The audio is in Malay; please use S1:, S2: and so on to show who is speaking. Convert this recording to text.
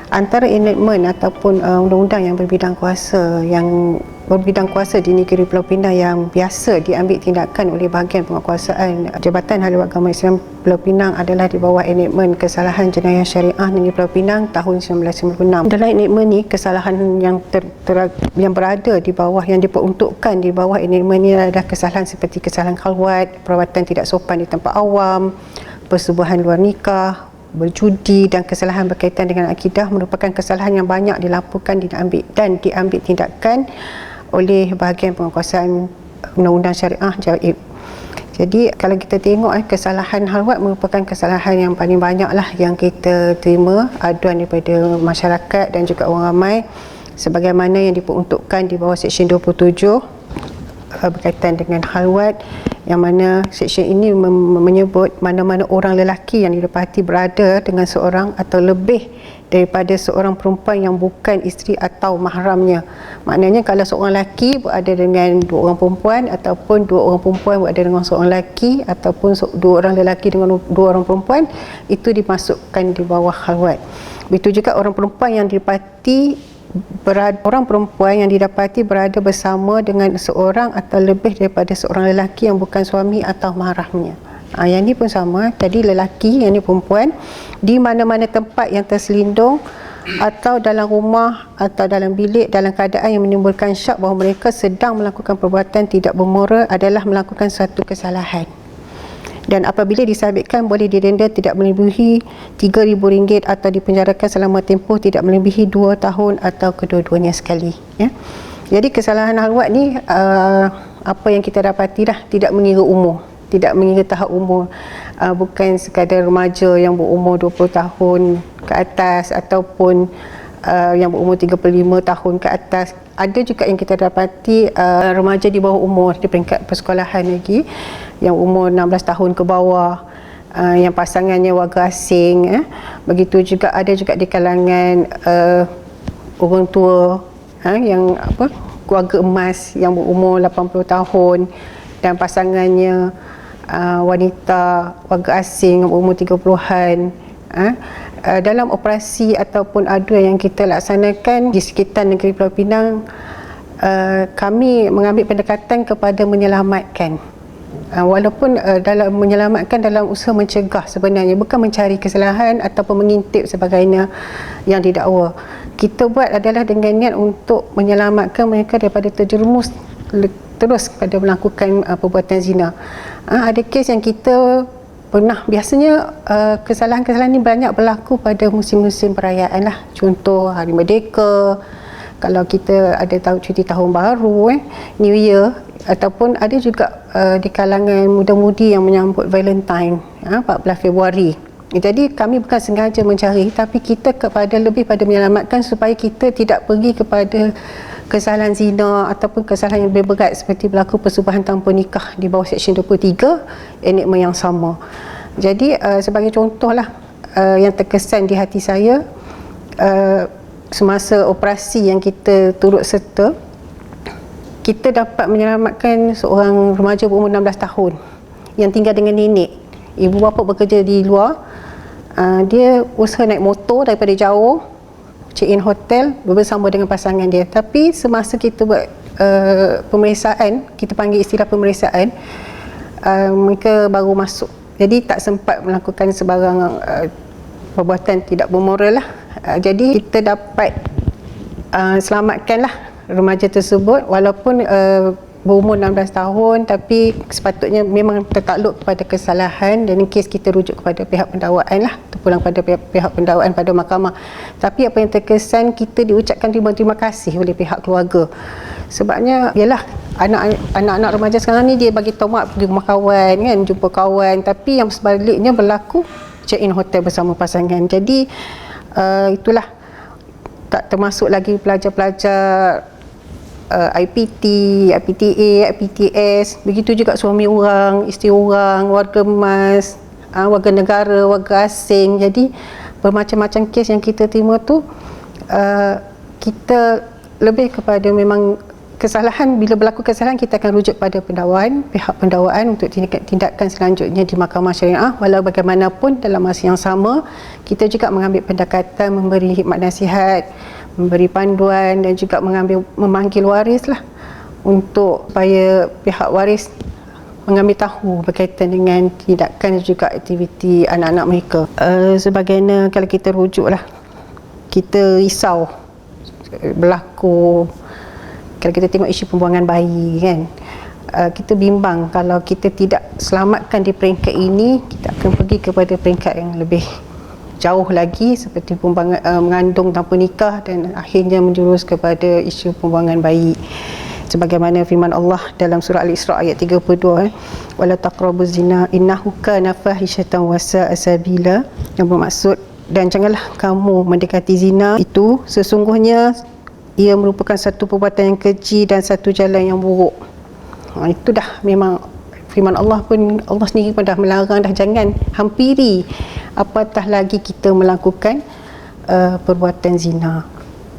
S1: antara enactment ataupun undang-undang yang berbidang kuasa di negeri Pulau Pinang yang biasa diambil tindakan oleh bahagian penguatkuasaan Jabatan Hal Ehwal Agama Islam Pulau Pinang adalah di bawah enactment Kesalahan Jenayah Syariah Negeri Pulau Pinang tahun 1996. Dalam enactment ni, kesalahan yang berada di bawah, yang diperuntukkan di bawah enactment ni adalah kesalahan seperti kesalahan khalwat, perbuatan tidak sopan di tempat awam, persetubuhan luar nikah, berjudi dan kesalahan berkaitan dengan akidah merupakan kesalahan yang banyak dilaporkan diambil tindakan oleh bahagian penguatkuasaan undang-undang syariah JAIB. Jadi kalau kita tengok kesalahan khalwat merupakan kesalahan yang paling banyak lah yang kita terima aduan daripada masyarakat dan juga orang ramai, sebagaimana yang diperuntukkan di bawah Seksyen 27 berkaitan dengan khalwat, yang mana seksyen ini menyebut mana-mana orang lelaki yang didapati berada dengan seorang atau lebih daripada seorang perempuan yang bukan isteri atau mahramnya. Maknanya kalau seorang lelaki berada dengan dua orang perempuan, ataupun dua orang perempuan berada dengan seorang lelaki, ataupun dua orang lelaki dengan dua orang perempuan, itu dimasukkan di bawah khalwat. Begitu juga orang perempuan yang didapati berada bersama dengan seorang atau lebih daripada seorang lelaki yang bukan suami atau mahramnya. Yang ini pun sama, tadi lelaki, yang ini perempuan, di mana-mana tempat yang terselindung atau dalam rumah atau dalam bilik dalam keadaan yang menimbulkan syak bahawa mereka sedang melakukan perbuatan tidak bermora adalah melakukan suatu kesalahan. Dan apabila disabitkan boleh didenda tidak melebihi RM3,000 atau dipenjarakan selama tempoh tidak melebihi 2 tahun atau kedua-duanya sekali. Ya. Jadi kesalahan khalwat ni apa yang kita dapati dah, tidak mengira umur, tidak mengira tahap umur, bukan sekadar remaja yang berumur 20 tahun ke atas ataupun yang berumur 35 tahun ke atas. Ada juga yang kita dapati remaja di bawah umur di peringkat persekolahan lagi, yang umur 16 tahun ke bawah, yang pasangannya warga asing. Begitu juga ada juga di kalangan orang tua, yang keluarga emas yang berumur 80 tahun dan pasangannya wanita warga asing yang berumur 30-an. Dalam operasi ataupun aduan yang kita laksanakan di sekitar negeri Pulau Pinang, kami mengambil pendekatan kepada menyelamatkan. Walaupun dalam menyelamatkan dalam usaha mencegah sebenarnya, bukan mencari kesalahan ataupun mengintip sebagainya yang didakwa. Kita buat adalah dengan niat untuk menyelamatkan mereka daripada terjerumus terus pada melakukan perbuatan zina. Ada kes yang kita pernah, biasanya kesalahan-kesalahan ini banyak berlaku pada musim-musim perayaan lah. Contoh Hari Merdeka, kalau kita ada cuti tahun baru, New Year, ataupun ada juga di kalangan muda-mudi yang menyambut Valentine, 14 Februari. Jadi kami bukan sengaja mencari, tapi kita lebih pada menyelamatkan supaya kita tidak pergi kepada kesalahan zina ataupun kesalahan yang lebih berat seperti berlaku persubuhan tanpa nikah di bawah Seksyen 23 enactment yang sama. Jadi sebagai contohlah yang terkesan di hati saya, semasa operasi yang kita turut serta, kita dapat menyelamatkan seorang remaja berumur 16 tahun yang tinggal dengan nenek. Ibu bapa bekerja di luar. Dia usaha naik motor daripada jauh, check-in hotel bersama dengan pasangan dia. Tapi semasa kita buat pemeriksaan, kita panggil istilah pemeriksaan, mereka baru masuk. Jadi tak sempat melakukan sebarang perbuatan tidak bermoral lah. Jadi kita dapat selamatkanlah remaja tersebut, walaupun berumur 16 tahun, tapi sepatutnya memang tertakluk kepada kesalahan dan kes kita rujuk kepada pihak pendakwaan lah, terpulang pada pihak pendakwaan pada mahkamah. Tapi apa yang terkesan, kita diucapkan terima kasih oleh pihak keluarga. Sebabnya ialah anak-anak remaja sekarang ni dia bagi tomat pergi rumah kawan kan, jumpa kawan, tapi yang sebaliknya berlaku check-in hotel bersama pasangan. Jadi itulah, tak termasuk lagi pelajar-pelajar IPT, IPTA, IPTS, begitu juga suami orang, isteri orang, warga emas, warga negara, warga asing. Jadi bermacam-macam kes yang kita terima tu, kita lebih kepada memang kesalahan, bila berlaku kesalahan kita akan rujuk pada pendakwaan, pihak pendakwaan untuk tindakan selanjutnya di mahkamah syariah. Walau bagaimanapun dalam masa yang sama kita juga mengambil pendekatan, memberi hikmat nasihat, memberi panduan dan juga memanggil waris lah, untuk supaya pihak waris mengambil tahu berkaitan dengan tindakan dan juga aktiviti anak-anak mereka. Sebagainya kalau kita rujuk lah, kita risau berlaku, kalau kita tengok isu pembuangan bayi kan, kita bimbang kalau kita tidak selamatkan di peringkat ini, kita akan pergi kepada peringkat yang lebih jauh lagi seperti mengandung tanpa nikah dan akhirnya menjurus kepada isu pembuangan bayi. Sebagaimana firman Allah dalam surah Al-Isra ayat 32, wala taqrabuz zina innahu kana fahishatan wa sa'a sabila, yang bermaksud, dan janganlah kamu mendekati zina, itu sesungguhnya ia merupakan satu perbuatan yang keji dan satu jalan yang buruk. Itu dah memang firman Allah pun, Allah sendiri pun dah melarang dah, jangan hampiri, apatah lagi kita melakukan perbuatan zina.